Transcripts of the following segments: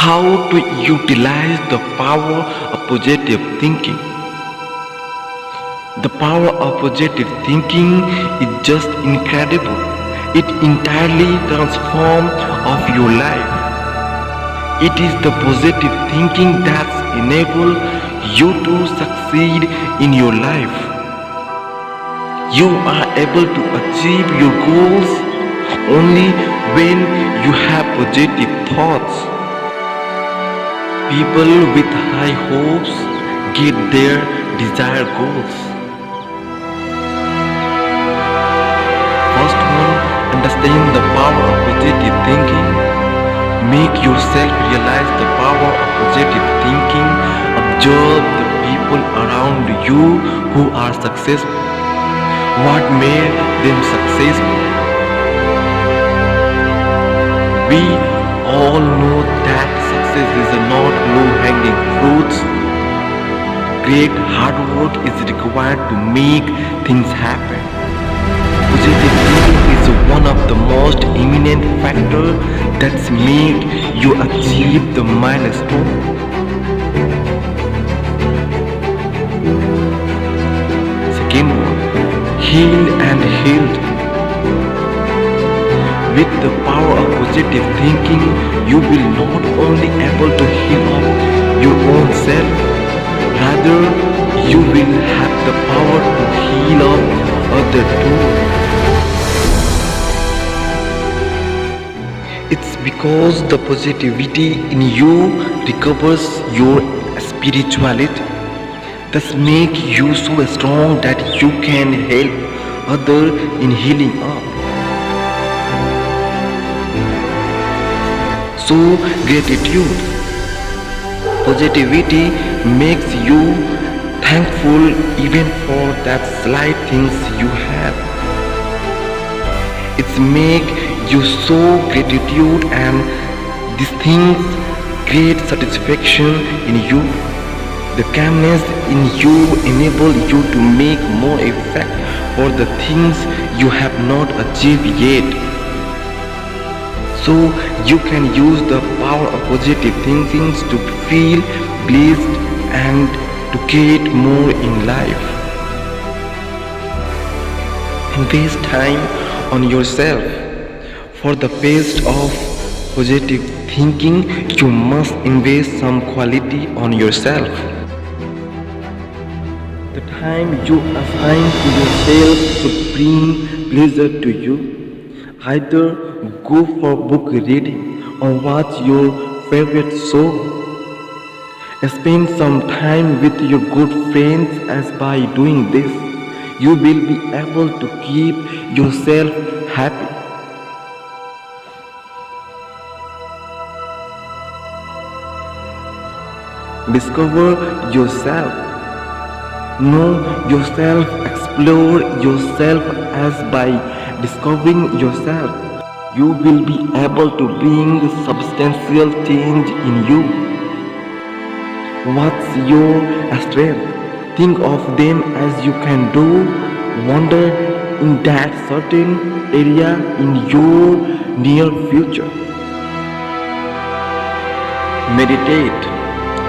how to utilize the power of positive thinking. The power of positive thinking is just incredible. It entirely transforms of your life. It is the positive thinking that enables you to succeed in your life. You are able to achieve your goals only when you have positive thoughts. People with high hopes get their desired goals. First one, understand the power of positive thinking. Make yourself realize the power of positive thinking. Observe the people around you who are successful. What made them successful? We all know that success is not low-hanging fruits. Great hard work is required to make things happen. Positive thinking is one of the most eminent factors that make you achieve the milestone. Second one, heal and healed. With the power of positive thinking, you will not only able to heal up your own self, rather you will have the power to heal up others too. It's because the positivity in you recovers your spirituality. Thus make you so strong that you can help others in healing up. So gratitude. Positivity makes you thankful even for that slight things you have. It's make you show gratitude, and these things create satisfaction in you. The calmness in you enable you to make more effort for the things you have not achieved yet. So you can use the power of positive thinking to feel blessed and to get more in life. Invest time on yourself. For the best of positive thinking, you must invest some quality on yourself. The time you assign to yourself should bring pleasure to you. Either go for book reading or watch your favorite show. Spend some time with your good friends, as by doing this, you will be able to keep yourself happy. Discover yourself. Know yourself, explore yourself, as by discovering yourself, you will be able to bring substantial change in you. What's your strength? Think of them as you can do wonder in that certain area in your near future. Meditate.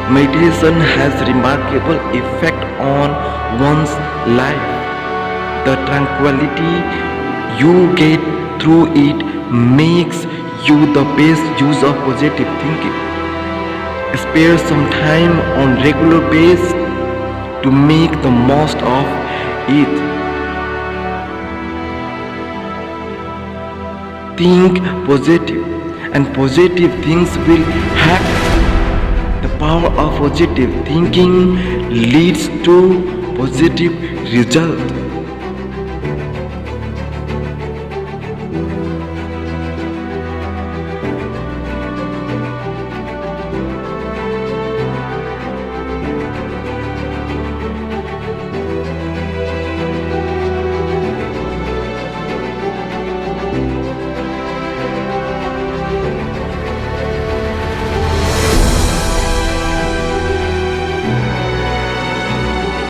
Meditation has remarkable effect on one's life. The tranquility you get through it makes you the best use of positive thinking. Spare some time on regular basis to make the most of it. Think positive, and positive things will happen. The power of positive thinking leads to positive results.